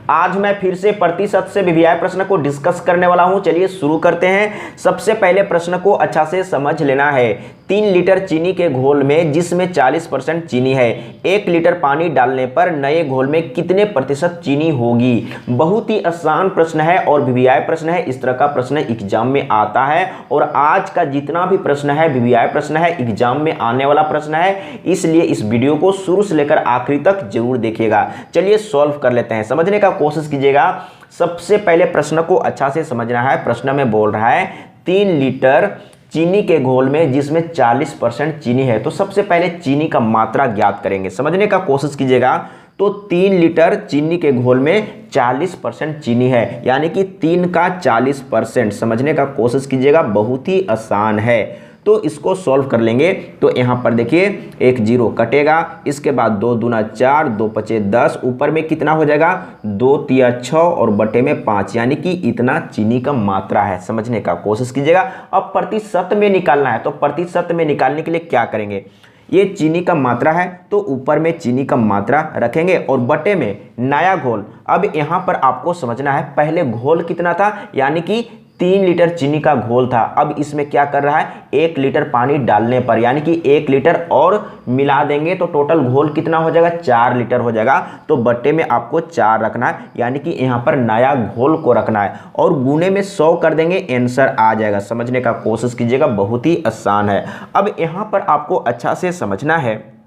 आज मैं फिर से प्रतिशत से वीवीआई प्रश्न को डिस्कस करने वाला हूं। चलिए शुरू करते हैं। सबसे पहले प्रश्न को अच्छा से समझ लेना है। 3 लीटर चीनी के घोल में जिसमें 40% चीनी है, 1 लीटर पानी डालने पर नए घोल में कितने प्रतिशत चीनी होगी। बहुत ही आसान प्रश्न है और वीवीआई प्रश्न है। इस तरह का प्रश्न एग्जाम में आता है और आज का जितना भी प्रश्न है वीवीआई प्रश्न है, एग्जाम में आने वाला प्रश्न है। इसलिए इस वीडियो को शुरू से लेकर आखिरी तक जरूर देखिएगा। चलिए सॉल्व कर लेते हैं, समझने का कोशिश कीजिएगा। सबसे पहले प्रश्न को अच्छा से समझना है। प्रश्न में बोल रहा है 3 लीटर चीनी के घोल में जिसमें 40% चीनी है, तो सबसे पहले चीनी का मात्रा ज्ञात करेंगे। समझने का कोशिश कीजिएगा। तो 3 लीटर चीनी के घोल में 40% चीनी है, यानी कि 3 का 40%। समझने का कोशिश कीजिएगा, बहुत ही आसान है। तो इसको सॉल्व कर लेंगे। तो यहाँ पर देखिए 1 0 कटेगा, इसके बाद 2 दूना 4, 2 पचे 10, ऊपर में कितना हो जाएगा 2 तिया 6 और बटे में 5, यानी कि इतना चीनी का मात्रा है। समझने का कोशिश कीजिएगा। अब प्रतिशत में निकालना है, तो प्रतिशत में निकालने के लिए क्या करेंगे, ये चीनी का मात्रा है तो ऊपर में चीनी का मात्रा रखेंगे और बटे में नया घोल। अब यहाँ पर आपको समझना है पहले घोल कितना था, यानी कि 3 लीटर चीनी का घोल था। अब इसमें क्या कर रहा है, 1 लीटर पानी डालने पर, यानी कि 1 लीटर और मिला देंगे तो टोटल घोल कितना हो जाएगा 4 लीटर हो जाएगा। तो बट्टे में आपको 4 रखना है, यानी कि यहाँ पर नया घोल को रखना है और गुने में 100 कर देंगे, आंसर आ जाएगा। समझने का कोशिश कीजिएगा, बहुत ही आसान है। अब यहाँ पर आपको अच्छा से समझना है,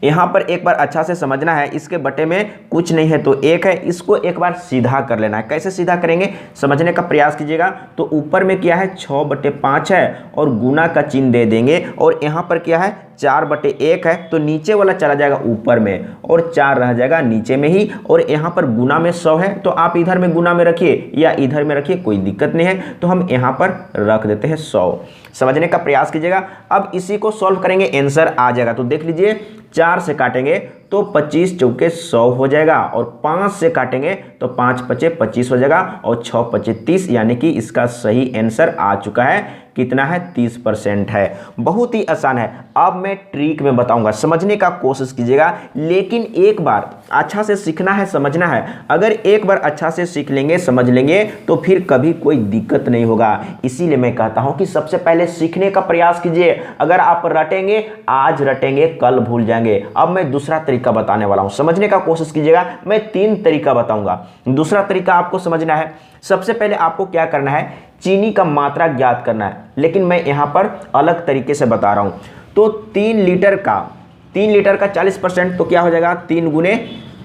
यहाँ पर एक बार अच्छा से समझना है। इसके बटे में कुछ नहीं है तो 1 है, इसको एक बार सीधा कर लेना है। कैसे सीधा करेंगे, समझने का प्रयास कीजिएगा। तो ऊपर में क्या है 6/5 है और गुना का चिन्ह दे देंगे और यहाँ पर क्या है 4/1 है, तो नीचे वाला चला जाएगा ऊपर में और 4 रह जाएगा नीचे में ही। और यहाँ पर गुना में 100 है, तो आप इधर में गुना में रखिए या इधर में रखिए, कोई दिक्कत नहीं है। तो हम यहाँ पर रख देते हैं 100। समझने का प्रयास कीजिएगा। अब इसी को सॉल्व करेंगे, आंसर आ जाएगा। तो देख लीजिए 4 से काटेंगे तो 25 चौके 100 हो जाएगा और 5 से काटेंगे तो 5 पचे 25 हो जाएगा और 6 पचे 30, यानी कि इसका सही आंसर आ चुका है। कितना है 30% है। बहुत ही आसान है। अब मैं ट्रिक में बताऊंगा, समझने का कोशिश कीजिएगा। लेकिन एक बार अच्छा से सीखना है, समझना है। अगर एक बार अच्छा से सीख लेंगे, समझ लेंगे तो फिर कभी कोई दिक्कत नहीं होगा। इसीलिए मैं कहता हूं कि सबसे पहले सीखने का प्रयास कीजिए। अगर आप रटेंगे, आज रटेंगे कल भूल जाएंगे। अब मैं दूसरा तरीका बताने वाला हूं, समझने का कोशिश कीजिएगा। मैं 3 तरीका बताऊंगा। दूसरा तरीका आपको समझना है। सबसे पहले आपको क्या करना है, चीनी का मात्रा ज्ञात करना है, लेकिन मैं यहां पर अलग तरीके से बता रहा हूं। तो 3 लीटर का 40%, तो क्या हो जाएगा 3 गुने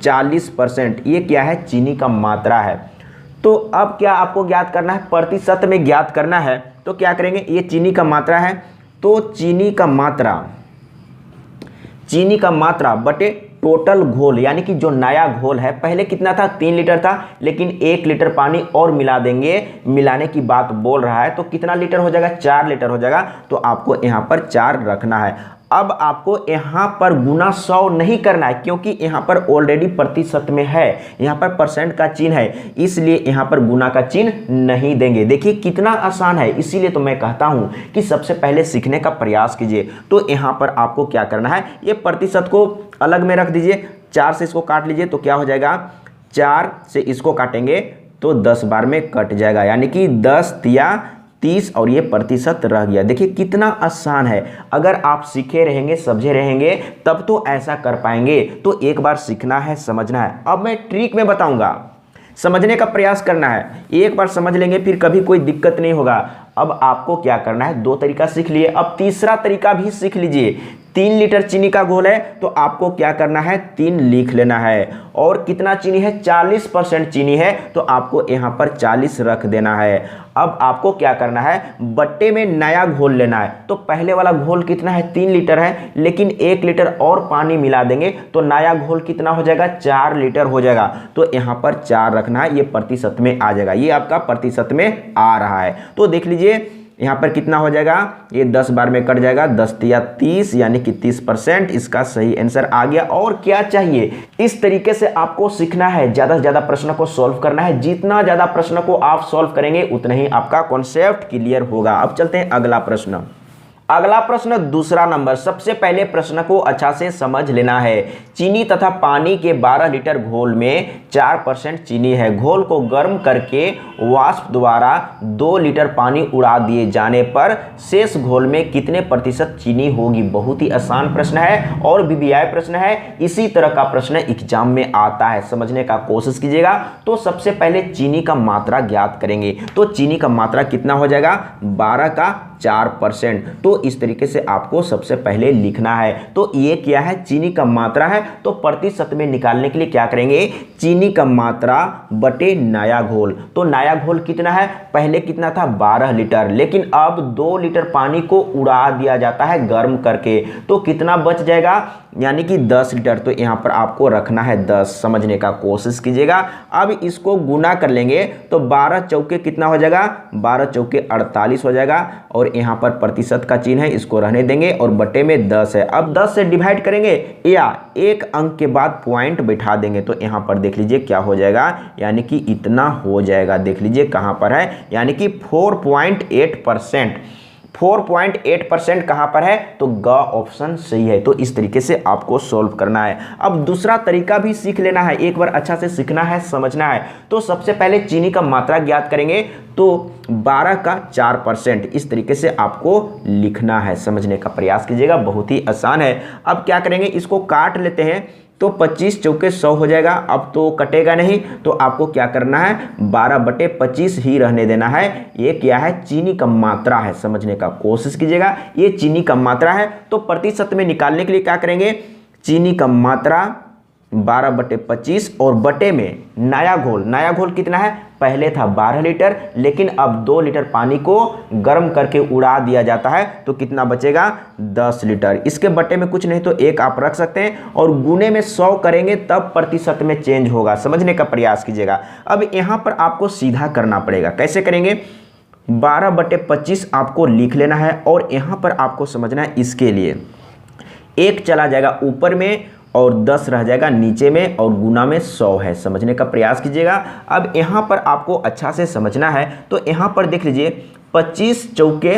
40%। ये क्या है, चीनी का मात्रा है। तो अब क्या आपको ज्ञात करना है, प्रतिशत में ज्ञात करना है। तो क्या करेंगे, ये चीनी का मात्रा है, तो चीनी का मात्रा बटे टोटल घोल, यानी कि जो नया घोल है। पहले कितना था 3 लीटर था, लेकिन 1 लीटर पानी और मिला देंगे, मिलाने की बात बोल रहा है। तो कितना लीटर हो जाएगा, 4 लीटर हो जाएगा। तो आपको यहाँ पर 4 रखना है। अब आपको यहाँ पर गुना 100 नहीं करना है, क्योंकि यहाँ पर ऑलरेडी प्रतिशत में है, यहाँ पर परसेंट का चिन्ह है, इसलिए यहाँ पर गुना का चिन्ह नहीं देंगे। देखिए कितना आसान है। इसीलिए तो मैं कहता हूँ कि सबसे पहले सीखने का प्रयास कीजिए। तो यहाँ पर आपको क्या करना है, ये प्रतिशत को अलग में रख दीजिए। 4 से इसको काट लीजिए तो क्या हो जाएगा, 4 से इसको काटेंगे तो 10 बार में कट जाएगा, यानी कि 10 तिया 30 और ये प्रतिशत रह गया। देखिए कितना आसान है। अगर आप सीखे रहेंगे, समझे रहेंगे, तब तो ऐसा कर पाएंगे। तो एक बार सीखना है, समझना है। अब मैं ट्रिक में बताऊंगा, समझने का प्रयास करना है। एक बार समझ लेंगे फिर कभी कोई दिक्कत नहीं होगा। अब आपको क्या करना है, 2 तरीका सीख लिए, अब तीसरा तरीका भी सीख लीजिए। 3 लीटर चीनी का घोल है, तो आपको क्या करना है, 3 लिख लेना है। और कितना चीनी है, 40% चीनी है, तो आपको यहाँ पर 40 रख देना है। अब आपको क्या करना है, बट्टे में नया घोल लेना है। तो पहले वाला घोल कितना है, 3 लीटर है, लेकिन 1 लीटर और पानी मिला देंगे तो नया घोल कितना हो जाएगा, 4 लीटर हो जाएगा। तो यहाँ पर 4 रखना है, ये प्रतिशत में आ जाएगा। ये आपका प्रतिशत में आ रहा है। तो देख लीजिए यहाँ पर कितना हो जाएगा, ये 10 बार में कट जाएगा, 10 तिया 30, यानी कि 30%। इसका सही आंसर आ गया। और क्या चाहिए, इस तरीके से आपको सीखना है, ज़्यादा से ज़्यादा प्रश्न को सॉल्व करना है। जितना ज़्यादा प्रश्न को आप सॉल्व करेंगे उतना ही आपका कॉन्सेप्ट क्लियर होगा। अब चलते हैं अगला प्रश्न। अगला प्रश्न दूसरा नंबर, सबसे पहले प्रश्न को अच्छा से समझ लेना है। चीनी तथा पानी के 12 लीटर घोल में 4% चीनी है। घोल को गर्म करके वाष्प द्वारा 2 लीटर पानी उड़ा दिए जाने पर शेष घोल में कितने प्रतिशत चीनी होगी। बहुत ही आसान प्रश्न है और वीवीआई प्रश्न है। इसी तरह का प्रश्न एग्जाम में आता है, समझने का कोशिश कीजिएगा। तो सबसे पहले चीनी का मात्रा ज्ञात करेंगे। तो चीनी का मात्रा कितना हो जाएगा, 12 का 4%। तो इस तरीके से आपको सबसे पहले लिखना है। तो ये क्या है, चीनी का मात्रा है। तो प्रतिशत में निकालने के लिए क्या करेंगे, चीनी का मात्रा बटे नया घोल। तो नया घोल कितना है, पहले कितना था 12 लीटर, लेकिन अब 2 लीटर पानी को उड़ा दिया जाता है गर्म करके। तो कितना बच जाएगा, यानी कि 10 लीटर। तो यहां पर आपको रखना है 10, समझने का कोशिश कीजिएगा। अब इसको गुना कर लेंगे तो 12 चौके कितना हो जाएगा, 12 चौके 48 हो जाएगा। और यहां पर प्रतिशत का चिन्ह है, इसको रहने देंगे और बटे में 10 है। अब 10 से डिवाइड करेंगे या एक अंक के बाद पॉइंट बैठा देंगे। तो यहां पर देख लीजिए क्या हो जाएगा, यानी कि इतना हो जाएगा। देख लीजिए कहां पर है, यानी कि 4.8%। 4.8% कहां पर है, तो ग ऑप्शन सही है। तो इस तरीके से आपको सॉल्व करना है। अब दूसरा तरीका भी सीख लेना है, एक बार अच्छा से सीखना है, समझना है। तो सबसे पहले चीनी का मात्रा ज्ञात करेंगे। तो 12 का 4%, इस तरीके से आपको लिखना है, समझने का प्रयास कीजिएगा। बहुत ही आसान है। अब क्या करेंगे, इसको काट लेते हैं। तो 25 चौके 100 हो जाएगा। अब तो कटेगा नहीं, तो आपको क्या करना है, 12/25 ही रहने देना है। ये क्या है, चीनी का मात्रा है, समझने का कोशिश कीजिएगा। ये चीनी का मात्रा है। तो प्रतिशत में निकालने के लिए क्या करेंगे, चीनी का मात्रा 12/25 और बटे में नया घोल। नया घोल कितना है, पहले था 12 लीटर, लेकिन अब 2 लीटर पानी को गर्म करके उड़ा दिया जाता है। तो कितना बचेगा, 10 लीटर। इसके बटे में कुछ नहीं तो 1 आप रख सकते हैं और गुने में 100 करेंगे तब प्रतिशत में चेंज होगा, समझने का प्रयास कीजिएगा। अब यहाँ पर आपको सीधा करना पड़ेगा। कैसे करेंगे, 12/25 आपको लिख लेना है और यहाँ पर आपको समझना है, इसके लिए 1 चला जाएगा ऊपर में और 10 रह जाएगा नीचे में और गुना में 100 है, समझने का प्रयास कीजिएगा। अब यहाँ पर आपको अच्छा से समझना है। तो यहाँ पर देख लीजिए 25 चौके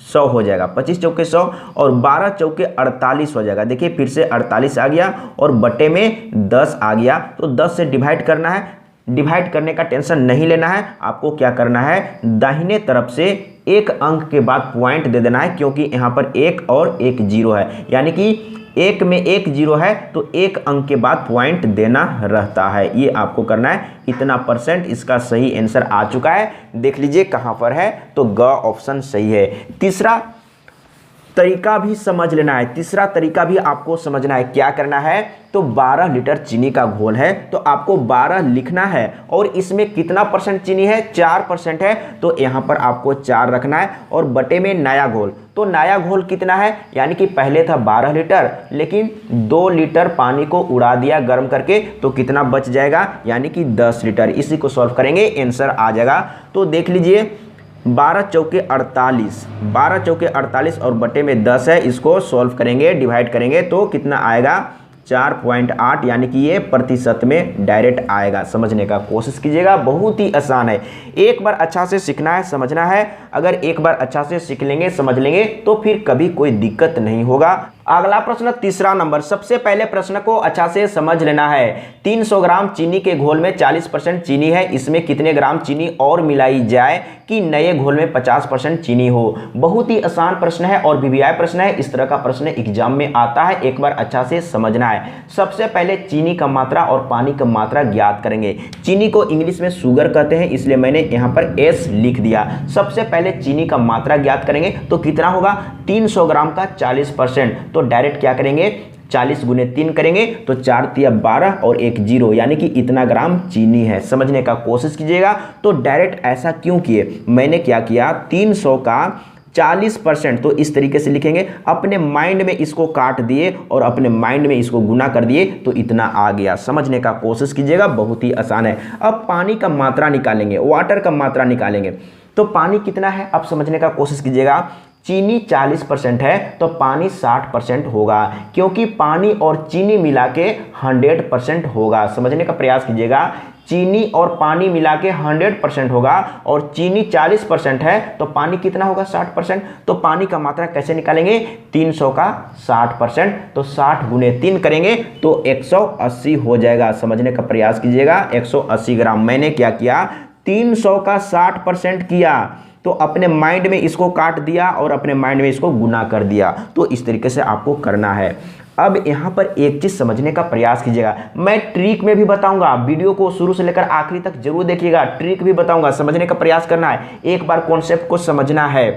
100 हो जाएगा, 25 चौके 100 और 12 चौके 48 हो जाएगा। देखिए फिर से 48 आ गया और बटे में 10 आ गया। तो 10 से डिवाइड करना है। डिवाइड करने का टेंशन नहीं लेना है, आपको क्या करना है, दाहिने तरफ से एक अंक के बाद पॉइंट दे देना है, क्योंकि यहाँ पर 1 और 1 0 है, यानी कि 1 में 1 0 है तो 1 अंक के बाद पॉइंट देना रहता है। ये आपको करना है। इतना %, इसका सही आंसर आ चुका है। देख लीजिए कहां पर है, तो ग ऑप्शन सही है। तीसरा तरीका भी समझ लेना है। तीसरा तरीका भी आपको समझना है। क्या करना है, तो 12 लीटर चीनी का घोल है, तो आपको 12 लिखना है और इसमें कितना % चीनी है, 4% है। तो यहाँ पर आपको 4 रखना है और बटे में नया घोल। तो नया घोल कितना है, यानी कि पहले था 12 लीटर, लेकिन 2 लीटर पानी को उड़ा दिया गर्म करके। तो कितना बच जाएगा, यानी कि 10 लीटर। इसी को सॉल्व करेंगे, आंसर आ जाएगा। तो देख लीजिए 12 चौके 48, 12 चौके 48 और बटे में 10 है। इसको सॉल्व करेंगे, डिवाइड करेंगे तो कितना आएगा, 4.8, यानी कि ये प्रतिशत में डायरेक्ट आएगा। समझने का कोशिश कीजिएगा, बहुत ही आसान है। एक बार अच्छा से सीखना है, समझना है। अगर एक बार अच्छा से सीख लेंगे, समझ लेंगे, तो फिर कभी कोई दिक्कत नहीं होगा। अगला प्रश्न तीसरा नंबर, सबसे पहले प्रश्न को अच्छा से समझ लेना है। 300 ग्राम चीनी के घोल में 40% चीनी है, इसमें कितने ग्राम चीनी और मिलाई जाए कि नए घोल में 50% चीनी हो। बहुत ही आसान प्रश्न है और वीवीआई प्रश्न है। इस तरह का प्रश्न एग्जाम में आता है, एक बार अच्छा से समझना है। सबसे पहले चीनी का मात्रा और पानी का मात्रा ज्ञात करेंगे। चीनी को इंग्लिश में शुगर कहते हैं, इसलिए मैंने यहाँ पर S लिख दिया। सबसे पहले चीनी का मात्रा ज्ञात करेंगे तो कितना होगा, 300 ग्राम का 40%। तो डायरेक्ट क्या करेंगे, 40 गुने 3 करेंगे तो 4 तिया 12 और 1 0, यानी कि इतना ग्राम चीनी है। समझने का कोशिश कीजिएगा। तो डायरेक्ट ऐसा क्यों किए, मैंने क्या किया, 300 का 40%, तो इस तरीके से लिखेंगे। अपने माइंड में इसको काट दिए और अपने माइंड में इसको गुना कर दिए तो इतना आ गया। समझने का कोशिश कीजिएगा, बहुत ही आसान है। अब पानी का मात्रा निकालेंगे, वाटर का मात्रा निकालेंगे। तो पानी कितना है, अब समझने का कोशिश कीजिएगा। चीनी 40% है तो पानी 60% होगा, क्योंकि पानी और चीनी मिला के 100% होगा। समझने का प्रयास कीजिएगा, चीनी और पानी मिला के 100% होगा और चीनी 40% है तो पानी कितना होगा 60%। तो पानी का मात्रा कैसे निकालेंगे, 300 का 60%, तो 60 गुने 3 करेंगे तो 180 हो जाएगा। समझने का प्रयास कीजिएगा, 180 ग्राम। मैंने क्या किया, 300 का 60% किया तो अपने माइंड में इसको काट दिया और अपने माइंड में इसको गुना कर दिया। तो इस तरीके से आपको करना है। अब यहाँ पर एक चीज समझने का प्रयास कीजिएगा, मैं ट्रिक में भी बताऊंगा, वीडियो को शुरू से लेकर आखिरी तक जरूर देखिएगा, ट्रिक भी बताऊंगा, समझने का प्रयास करना है, एक बार कॉन्सेप्ट को समझना है।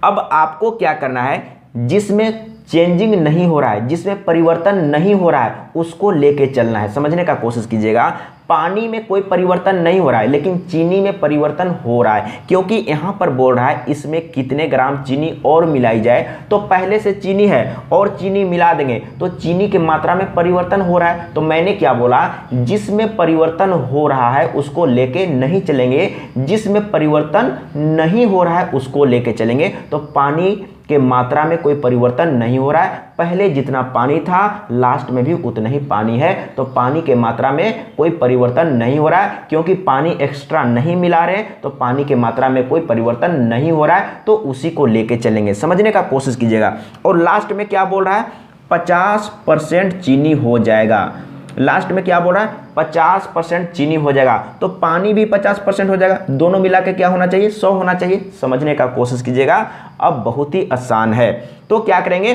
अब आपको क्या करना है, जिसमें चेंजिंग नहीं हो रहा है, जिसमें परिवर्तन नहीं हो रहा है, उसको लेके चलना है। समझने का कोशिश कीजिएगा, पानी में कोई परिवर्तन नहीं हो रहा है लेकिन चीनी में परिवर्तन हो रहा है, क्योंकि यहाँ पर बोल रहा है इसमें कितने ग्राम चीनी और मिलाई जाए। तो पहले से चीनी है और चीनी मिला देंगे तो चीनी की मात्रा में परिवर्तन हो रहा है। तो मैंने क्या बोला, जिसमें परिवर्तन हो रहा है उसको लेके नहीं चलेंगे, जिसमें परिवर्तन नहीं हो रहा है उसको लेके चलेंगे। तो पानी के मात्रा में कोई परिवर्तन नहीं हो रहा है, पहले जितना पानी था लास्ट में भी उतना ही पानी है, तो पानी के मात्रा में कोई परिवर्तन नहीं हो रहा है, क्योंकि पानी एक्स्ट्रा नहीं मिला रहे तो पानी के मात्रा में कोई परिवर्तन नहीं हो रहा है, तो उसी को लेके चलेंगे। समझने का कोशिश कीजिएगा। और लास्ट में क्या बोल रहा है, 50% चीनी हो जाएगा। लास्ट में क्या बोल रहा है, 50% चीनी हो जाएगा, तो पानी भी 50% हो जाएगा, दोनों मिला के क्या होना चाहिए, 100 होना चाहिए। समझने का कोशिश कीजिएगा। अब बहुत ही आसान है, तो क्या करेंगे,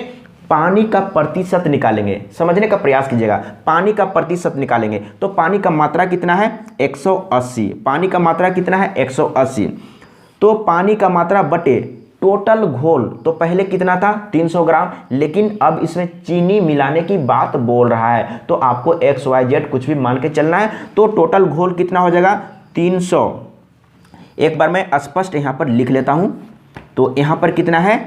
पानी का प्रतिशत निकालेंगे। समझने का प्रयास कीजिएगा, पानी का प्रतिशत निकालेंगे। तो पानी का मात्रा कितना है, 180। पानी का मात्रा कितना है, 180। तो पानी का मात्रा बटे टोटल घोल, तो पहले कितना था 300 ग्राम, लेकिन अब इसमें चीनी मिलाने की बात बोल रहा है तो आपको XYZ कुछ भी मान के चलना है। तो टोटल घोल कितना हो जाएगा, 300। एक बार मैं स्पष्ट यहाँ पर लिख लेता हूँ। तो यहाँ पर कितना है,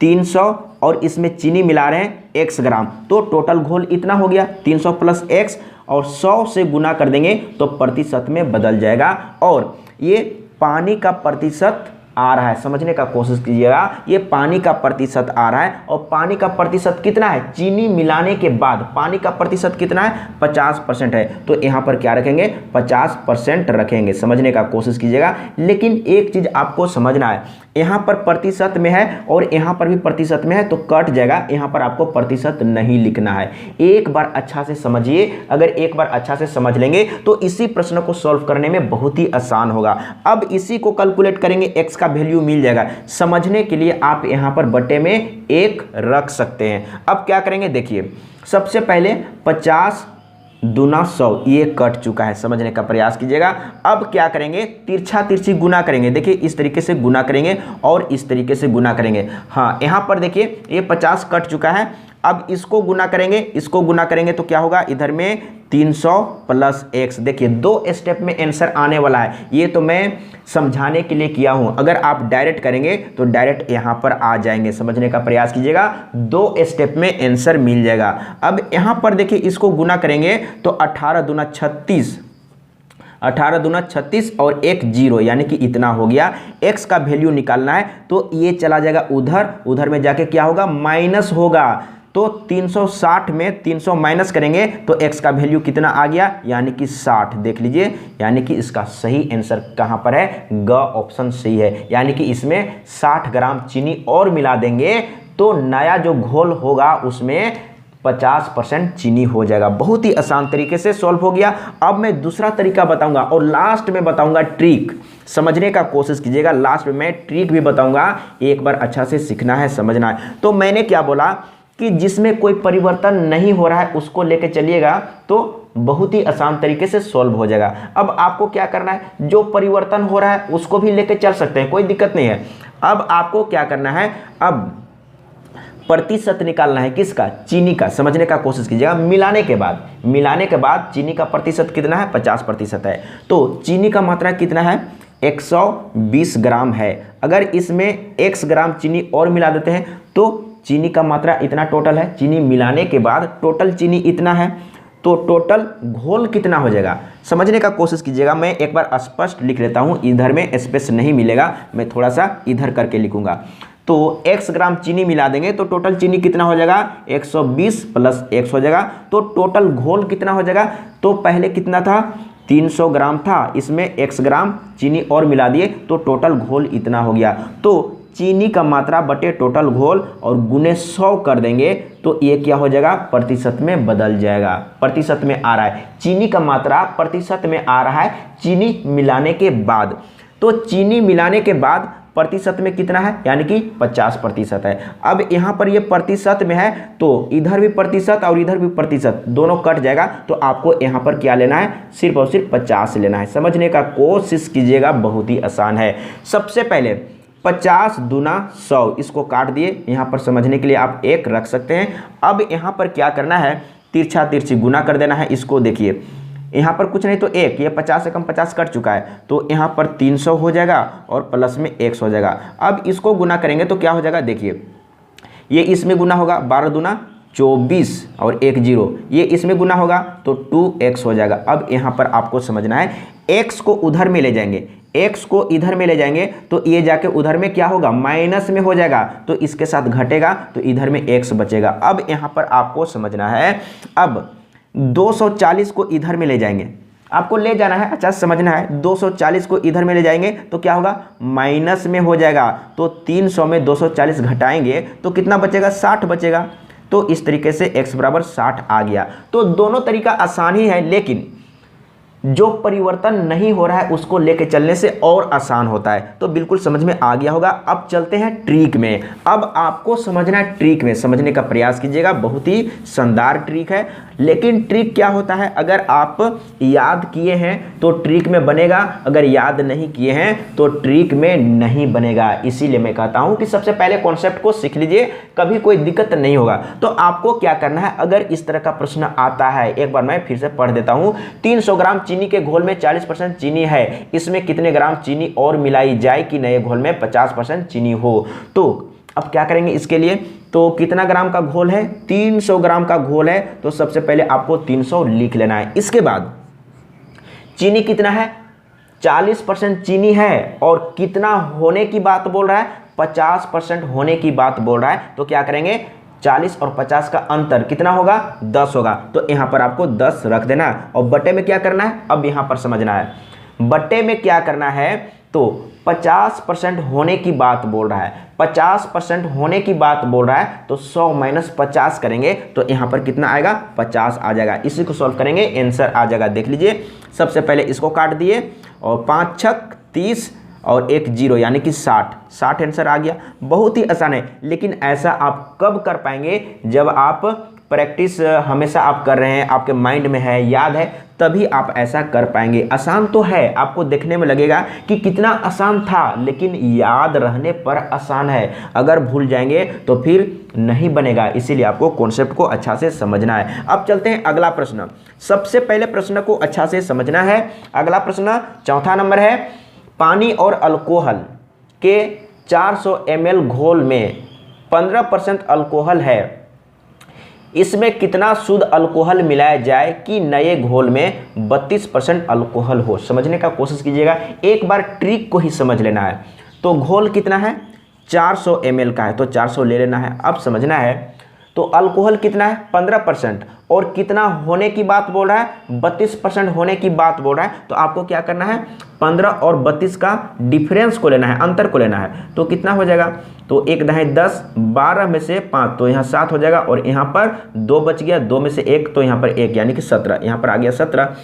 300 और इसमें चीनी मिला रहे हैं x ग्राम, तो टोटल घोल इतना हो गया 300 प्लस x, और 100 से गुना कर देंगे तो प्रतिशत में बदल जाएगा। और ये पानी का प्रतिशत आ रहा है, समझने का कोशिश कीजिएगा, ये पानी का प्रतिशत आ रहा है। और पानी का प्रतिशत कितना है, चीनी मिलाने के बाद पानी का प्रतिशत कितना है, 50% है। तो यहाँ पर क्या रखेंगे, 50% रखेंगे। समझने का कोशिश कीजिएगा। लेकिन एक चीज आपको समझना है, यहाँ पर प्रतिशत में है और यहाँ पर भी प्रतिशत में है तो कट जाएगा, यहाँ पर आपको प्रतिशत नहीं लिखना है। एक बार अच्छा से समझिए, अगर एक बार अच्छा से समझ लेंगे तो इसी प्रश्न को सॉल्व करने में बहुत ही आसान होगा। अब इसी को कैलकुलेट करेंगे, x का वैल्यू मिल जाएगा। समझने के लिए आप यहाँ पर बटे में 1 रख सकते हैं। अब क्या करेंगे, देखिए सबसे पहले 50 दूना 100, ये कट चुका है। समझने का प्रयास कीजिएगा। अब क्या करेंगे, तिरछा तिरछी गुना करेंगे। देखिए इस तरीके से गुना करेंगे और इस तरीके से गुना करेंगे। हाँ, यहाँ पर देखिए ये 50 कट चुका है। अब इसको गुना करेंगे, इसको गुना करेंगे तो क्या होगा, इधर में 300 प्लस x। देखिए 2 स्टेप में आंसर आने वाला है, ये तो मैं समझाने के लिए किया हूं। अगर आप डायरेक्ट करेंगे तो डायरेक्ट यहां पर आ जाएंगे। समझने का प्रयास कीजिएगा, 2 स्टेप में आंसर मिल जाएगा। अब यहां पर देखिए इसको गुना करेंगे तो 18 दूना 36, 18 दूना 36 और 1 0, यानी कि इतना हो गया। x का वैल्यू निकालना है तो ये चला जाएगा उधर, उधर में जाके क्या होगा, माइनस होगा। तो 360 में 300 माइनस करेंगे तो x का वैल्यू कितना आ गया, यानी कि 60। देख लीजिए, यानी कि इसका सही आंसर कहां पर है, ग ऑप्शन सही है। यानी कि इसमें 60 ग्राम चीनी और मिला देंगे तो नया जो घोल होगा उसमें 50% चीनी हो जाएगा। बहुत ही आसान तरीके से सॉल्व हो गया। अब मैं दूसरा तरीका बताऊंगा और लास्ट में बताऊंगा ट्रिक। समझने का कोशिश कीजिएगा, लास्ट में मैं ट्रिक भी बताऊंगा, एक बार अच्छा से सीखना है, समझना है। तो मैंने क्या बोला कि जिसमें कोई परिवर्तन नहीं हो रहा है उसको लेके चलिएगा तो बहुत ही आसान तरीके से सॉल्व हो जाएगा। अब आपको क्या करना है, जो परिवर्तन हो रहा है उसको भी लेके चल सकते हैं, कोई दिक्कत नहीं है। अब आपको क्या करना है, अब प्रतिशत निकालना है, किसका, चीनी का। समझने का कोशिश कीजिएगा। मिलाने के बाद चीनी का प्रतिशत कितना है, 50% है। तो चीनी का मात्रा कितना है, 120 ग्राम है। अगर इसमें x ग्राम चीनी और मिला देते हैं तो चीनी का मात्रा इतना टोटल है। चीनी मिलाने के बाद टोटल चीनी इतना है, तो टोटल घोल कितना हो जाएगा। समझने का कोशिश कीजिएगा। मैं एक बार स्पष्ट लिख लेता हूं, इधर में स्पेस नहीं मिलेगा, मैं थोड़ा सा इधर करके लिखूंगा। तो x ग्राम चीनी मिला देंगे तो टोटल चीनी कितना हो जाएगा 120 प्लस x हो जाएगा, तो टोटल घोल कितना हो जाएगा। तो पहले कितना था 300 ग्राम था, इसमें x ग्राम चीनी और मिला दिए तो टोटल घोल इतना हो गया। तो चीनी का मात्रा बटे टोटल घोल और गुने 100 कर देंगे तो ये क्या हो जाएगा प्रतिशत में बदल जाएगा। प्रतिशत में आ रहा है, चीनी का मात्रा प्रतिशत में आ रहा है चीनी मिलाने के बाद। तो चीनी मिलाने के बाद प्रतिशत में कितना है, यानी कि 50% है। अब यहाँ पर ये प्रतिशत में है तो इधर भी प्रतिशत और इधर भी प्रतिशत दोनों कट जाएगा, तो आपको यहाँ पर क्या लेना है, सिर्फ और सिर्फ 50 लेना है। समझने का कोशिश कीजिएगा, बहुत ही आसान है। सबसे पहले 50 दूना 100, इसको काट दिए, यहाँ पर समझने के लिए आप 1 रख सकते हैं। अब यहाँ पर क्या करना है, तिरछा तिरछी गुना कर देना है। इसको देखिए यहाँ पर कुछ नहीं तो 1, ये 50 से कम 50 कट चुका है, तो यहाँ पर 300 हो जाएगा और प्लस में 100 हो जाएगा। अब इसको गुना करेंगे तो क्या हो जाएगा, देखिए ये इसमें गुना होगा 12 दूना 24 और 1 0, ये इसमें गुना होगा तो 2x हो जाएगा। अब यहाँ पर आपको समझना है, x को उधर में ले जाएंगे, x को इधर में ले जाएंगे तो ये जाके उधर में क्या होगा, माइनस में हो जाएगा, तो इसके साथ घटेगा तो इधर में x बचेगा। अब यहाँ पर आपको समझना है, अब 240 को इधर में ले जाएंगे, आपको ले जाना है, अच्छा समझना है, 240 को इधर में ले जाएंगे तो क्या होगा, माइनस में हो जाएगा। तो 300 में 240 घटाएंगे तो कितना बचेगा, 60 बचेगा। तो इस तरीके से x बराबर 60 आ गया। तो दोनों तरीका आसान ही है, लेकिन जो परिवर्तन नहीं हो रहा है उसको लेके चलने से और आसान होता है। तो बिल्कुल समझ में आ गया होगा। अब चलते हैं ट्रिक में। अब आपको समझना है, ट्रिक में समझने का प्रयास कीजिएगा, बहुत ही शानदार ट्रिक है। लेकिन ट्रिक क्या होता है, अगर आप याद किए हैं तो ट्रिक में बनेगा, अगर याद नहीं किए हैं तो ट्रिक में नहीं बनेगा। इसीलिए मैं कहता हूं कि सबसे पहले कॉन्सेप्ट को सीख लीजिए, कभी कोई दिक्कत नहीं होगा। तो आपको क्या करना है, अगर इस तरह का प्रश्न आता है, एक बार मैं फिर से पढ़ देता हूं। 300 ग्राम चीनी के घोल में 40% चीनी है, इसमें कितने ग्राम चीनी और मिलाई जाए कि नए घोल में 50% चीनी हो। तो अब क्या करेंगे इसके लिए, तो कितना ग्राम का घोल है, 300 ग्राम का घोल है, तो सबसे पहले आपको 300 लिख लेना है। इसके बाद चीनी कितना है, 40% चीनी है, और कितना होने की बात बोल रहा है, 50% होने की बात बोल रहा है। तो क्या करेंगे, 40 और 50 का अंतर कितना होगा, 10 होगा। तो यहाँ पर आपको 10 रख देना है, और बटे में क्या करना है, अब यहाँ पर समझना है, बटे में क्या करना है, तो 50% होने की बात बोल रहा है, 50% होने की बात बोल रहा है, तो 100 माइनस 50 करेंगे तो यहाँ पर कितना आएगा, 50 आ जाएगा। इसी को सॉल्व करेंगे, आंसर आ जाएगा। देख लीजिए, सबसे पहले इसको काट दिए, और 5 छक 30 और 1 0 यानी कि 60 आंसर आ गया। बहुत ही आसान है, लेकिन ऐसा आप कब कर पाएंगे, जब आप प्रैक्टिस हमेशा आप कर रहे हैं, आपके माइंड में है, याद है, तभी आप ऐसा कर पाएंगे। आसान तो है, आपको देखने में लगेगा कि कितना आसान था, लेकिन याद रहने पर आसान है। अगर भूल जाएंगे तो फिर नहीं बनेगा, इसीलिए आपको कॉन्सेप्ट को अच्छा से समझना है। अब चलते हैं अगला प्रश्न। सबसे पहले प्रश्न को अच्छा से समझना है। अगला प्रश्न चौथा नंबर है, पानी और अल्कोहल के 400 ml घोल में 15% अल्कोहल है, इसमें कितना शुद्ध अल्कोहल मिलाया जाए कि नए घोल में 32% अल्कोहल हो। समझने का कोशिश कीजिएगा, एक बार ट्रिक को ही समझ लेना है। तो घोल कितना है, 400 ml का है, तो 400 ले लेना है। अब समझना है, तो अल्कोहल कितना है, 15%, और कितना होने की बात बोल रहा है, 32% होने की बात बोल रहा है। तो आपको क्या करना है, 15 और 32 का डिफरेंस को लेना है, अंतर को लेना है। तो कितना हो जाएगा, तो 1 दाएं 10, 12 में से 5 तो यहाँ 7 हो जाएगा, और यहाँ पर 2 बच गया, 2 में से 1 तो यहाँ पर 1 यानी कि 17, यहाँ पर आ गया 17।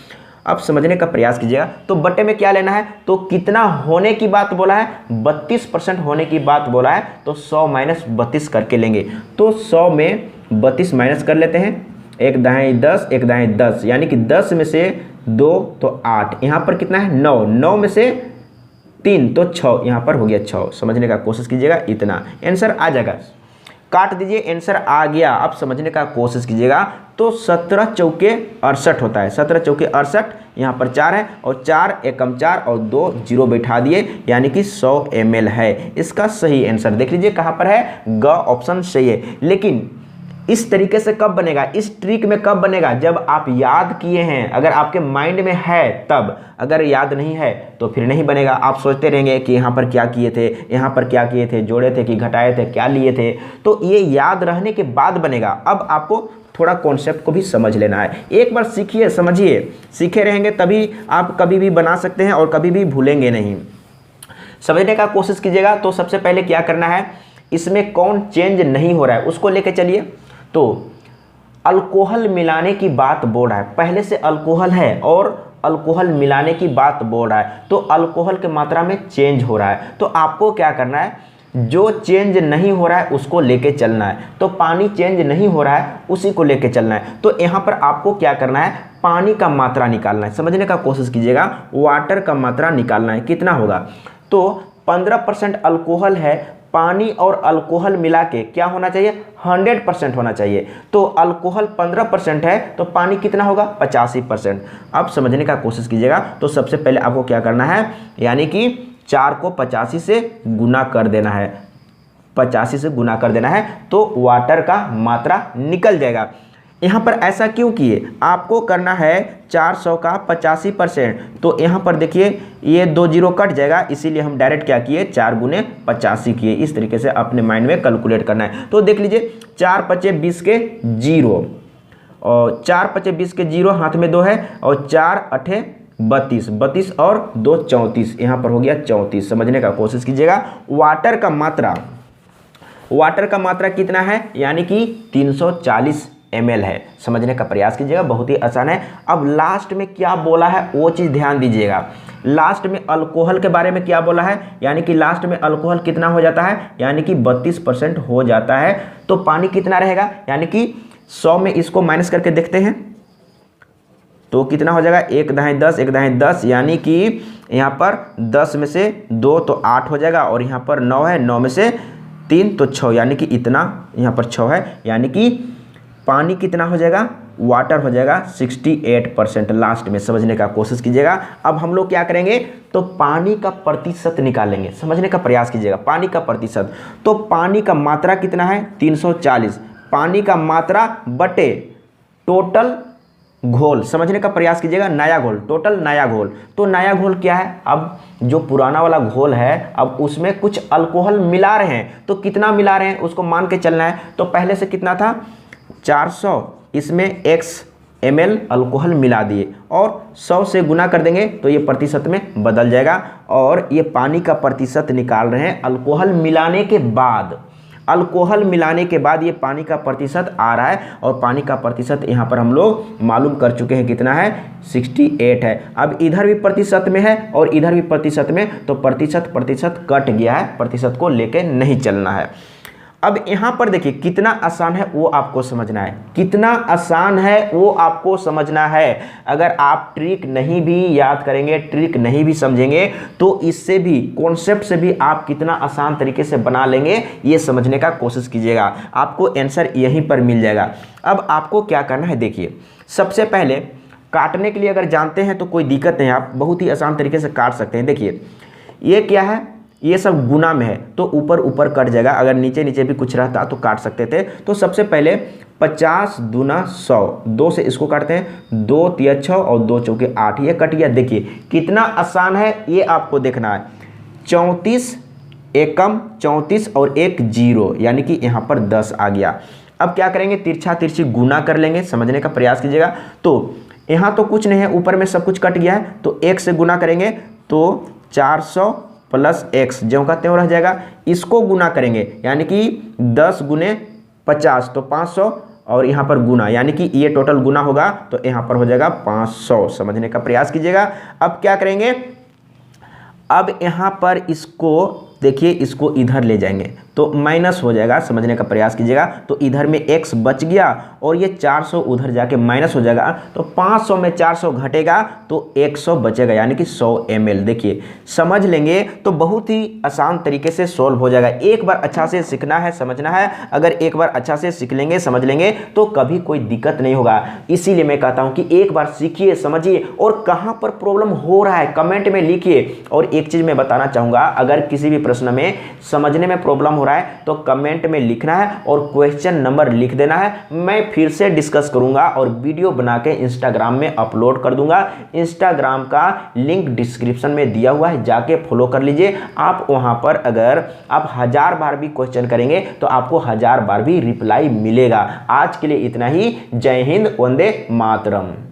अब समझने का प्रयास कीजिएगा, तो बटे में क्या लेना है, तो कितना होने की बात बोला है, 32% होने की बात बोला है, तो 100 माइनस 32 करके लेंगे। तो 100 में 32 माइनस कर लेते हैं, 1 दाएं 10, 1 दाएं 10 यानी कि 10 में से 2 तो 8, यहाँ पर कितना है 9, 9 में से 3 तो 6, यहाँ पर हो गया 6। समझने का कोशिश कीजिएगा, इतना आंसर आ जाएगा। काट दीजिए, आंसर आ गया। अब समझने का कोशिश कीजिएगा, तो 17 चौके 68 होता है, 17 चौके 68, यहाँ पर 4 है, और 4 एकम 4 और 2 0 बैठा दिए, यानी कि 100 ml है। इसका सही आंसर देख लीजिए कहाँ पर है, ग ऑप्शन सही है। लेकिन इस तरीके से कब बनेगा, इस ट्रिक में कब बनेगा, जब आप याद किए हैं, अगर आपके माइंड में है तब, अगर याद नहीं है तो फिर नहीं बनेगा। आप सोचते रहेंगे कि यहाँ पर क्या किए थे, यहाँ पर क्या किए थे, जोड़े थे कि घटाए थे, क्या लिए थे, तो ये याद रहने के बाद बनेगा। अब आपको थोड़ा कॉन्सेप्ट को भी समझ लेना है, एक बार सीखिए, समझिए, सीखे रहेंगे तभी आप कभी भी बना सकते हैं और कभी भी भूलेंगे नहीं। समझने का कोशिश कीजिएगा। तो सबसे पहले क्या करना है, इसमें कौन चेंज नहीं हो रहा है उसको लेके चलिए। तो अल्कोहल मिलाने की बात बोल रहा है, पहले से अल्कोहल है और अल्कोहल मिलाने की बात बोल रहा है, तो अल्कोहल की मात्रा में चेंज हो रहा है। तो आपको क्या करना है, जो चेंज नहीं हो रहा है उसको लेके चलना है। तो पानी चेंज नहीं हो रहा है, उसी को लेके चलना है। तो यहाँ पर आपको क्या करना है, पानी का मात्रा निकालना है। समझने का कोशिश कीजिएगा, वाटर का मात्रा निकालना है, कितना होगा। तो 15% अल्कोहल है, पानी और अल्कोहल मिला के क्या होना चाहिए, 100% होना चाहिए। तो अल्कोहल 15% है तो पानी कितना होगा, 85%। अब समझने का कोशिश कीजिएगा। तो सबसे पहले आपको क्या करना है, यानी कि 4 को 85 से गुना कर देना है, 85 से गुना कर देना है, तो वाटर का मात्रा निकल जाएगा। यहाँ पर ऐसा क्यों किए, आपको करना है 400 का 85%। तो यहाँ पर देखिए ये 2 जीरो कट जाएगा, इसीलिए हम डायरेक्ट क्या किए, 4 गुने 85 किए। इस तरीके से अपने माइंड में कैलकुलेट करना है। तो देख लीजिए 4 पचे 20 के 0, और 4 पचे 20 के 0, हाथ में 2 है, और 4 अठे 32, 32 और 2 34, यहाँ पर हो गया 34। समझने का कोशिश कीजिएगा। वाटर का मात्रा कितना है, यानी कि 340 ml है। समझने का प्रयास कीजिएगा, बहुत ही आसान है। अब लास्ट में क्या बोला है वो चीज़ ध्यान दीजिएगा। लास्ट में अल्कोहल के बारे में क्या बोला है, यानी कि लास्ट में अल्कोहल कितना हो जाता है, यानी कि 32% हो जाता है। तो पानी कितना रहेगा, यानी कि 100 में इसको माइनस करके देखते हैं तो कितना हो जाएगा, 1 दाएँ 10, 1 दाएँ 10, यानी कि यहाँ पर 10 में से 2 तो 8 हो जाएगा, और यहाँ पर 9 है, 9 में से 3 तो 6, यानी कि इतना यहाँ पर 6 है, यानी कि पानी कितना हो जाएगा, वाटर हो जाएगा 68% लास्ट में। समझने का कोशिश कीजिएगा। अब हम लोग क्या करेंगे, तो पानी का प्रतिशत निकालेंगे। समझने का प्रयास कीजिएगा, पानी का प्रतिशत। तो पानी का मात्रा कितना है, 340, पानी का मात्रा बटे टोटल घोल। समझने का प्रयास कीजिएगा, नया घोल, टोटल नया घोल। तो नया घोल क्या है, अब जो पुराना वाला घोल है अब उसमें कुछ अल्कोहल मिला रहे हैं, तो कितना मिला रहे हैं उसको मान के चलना है। तो पहले से कितना था 400, इसमें x ml अल्कोहल मिला दिए और 100 से गुना कर देंगे तो ये प्रतिशत में बदल जाएगा। और ये पानी का प्रतिशत निकाल रहे हैं अल्कोहल मिलाने के बाद। अल्कोहल मिलाने के बाद ये पानी का प्रतिशत आ रहा है, और पानी का प्रतिशत यहाँ पर हम लोग मालूम कर चुके हैं कितना है, 68 है। अब इधर भी प्रतिशत में है और इधर भी प्रतिशत में, तो प्रतिशत कट गया है, प्रतिशत को लेके नहीं चलना है। अब यहाँ पर देखिए कितना आसान है वो आपको समझना है, कितना आसान है वो आपको समझना है। अगर आप ट्रिक नहीं भी याद करेंगे, ट्रिक नहीं भी समझेंगे, तो इससे भी, कॉन्सेप्ट से भी आप कितना आसान तरीके से बना लेंगे, ये समझने का कोशिश कीजिएगा। आपको आंसर यहीं पर मिल जाएगा। अब आपको क्या करना है, देखिए सबसे पहले काटने के लिए अगर जानते हैं तो कोई दिक्कत नहीं, आप बहुत ही आसान तरीके से काट सकते हैं। देखिए ये क्या है, ये सब गुना में है तो ऊपर ऊपर कट जाएगा, अगर नीचे नीचे भी कुछ रहता तो काट सकते थे। तो सबसे पहले 50 दूना 100, 2 से इसको काटते हैं, 2 तिया 6 और 2 चौके 8, ये कट गया। देखिए कितना आसान है ये आपको देखना है। 34 एकम 34 और 1 0, यानी कि यहाँ पर 10 आ गया। अब क्या करेंगे, तिरछा तिरछी गुना कर लेंगे। समझने का प्रयास कीजिएगा। तो यहाँ तो कुछ नहीं है, ऊपर में सब कुछ कट गया है, तो 1 से गुना करेंगे तो 400 प्लस x जो का त्यों रह जाएगा। इसको गुना करेंगे यानी कि 10 गुने 50 तो 500, और यहाँ पर गुना यानी कि ये टोटल गुना होगा तो यहाँ पर हो जाएगा 500। समझने का प्रयास कीजिएगा। अब क्या करेंगे, अब यहाँ पर इसको देखिए, इसको इधर ले जाएंगे तो माइनस हो जाएगा। समझने का प्रयास कीजिएगा। तो इधर में x बच गया और ये 400 उधर जाके माइनस हो जाएगा, तो 500 में 400 घटेगा तो 100 बचेगा, यानी कि 100 ml। देखिए समझ लेंगे तो बहुत ही आसान तरीके से सॉल्व हो जाएगा। एक बार अच्छा से सीखना है, समझना है। अगर एक बार अच्छा से सीख लेंगे, समझ लेंगे, तो कभी कोई दिक्कत नहीं होगा। इसीलिए मैं कहता हूँ कि एक बार सीखिए, समझिए, और कहाँ पर प्रॉब्लम हो रहा है कमेंट में लिखिए। और एक चीज़ मैं बताना चाहूँगा, अगर किसी भी प्रश्न में समझने में प्रॉब्लम हो रहा है तो कमेंट में लिखना है और क्वेश्चन नंबर लिख देना है। मैं फिर से डिस्कस करूंगा और वीडियो बना के इंस्टाग्राम में अपलोड कर दूंगा। इंस्टाग्राम का लिंक डिस्क्रिप्शन में दिया हुआ है, जाके फॉलो कर लीजिए। आप वहां पर अगर आप 1000 बार भी क्वेश्चन करेंगे तो आपको 1000 बार भी रिप्लाई मिलेगा। आज के लिए इतना ही। जय हिंद, वंदे मातरम।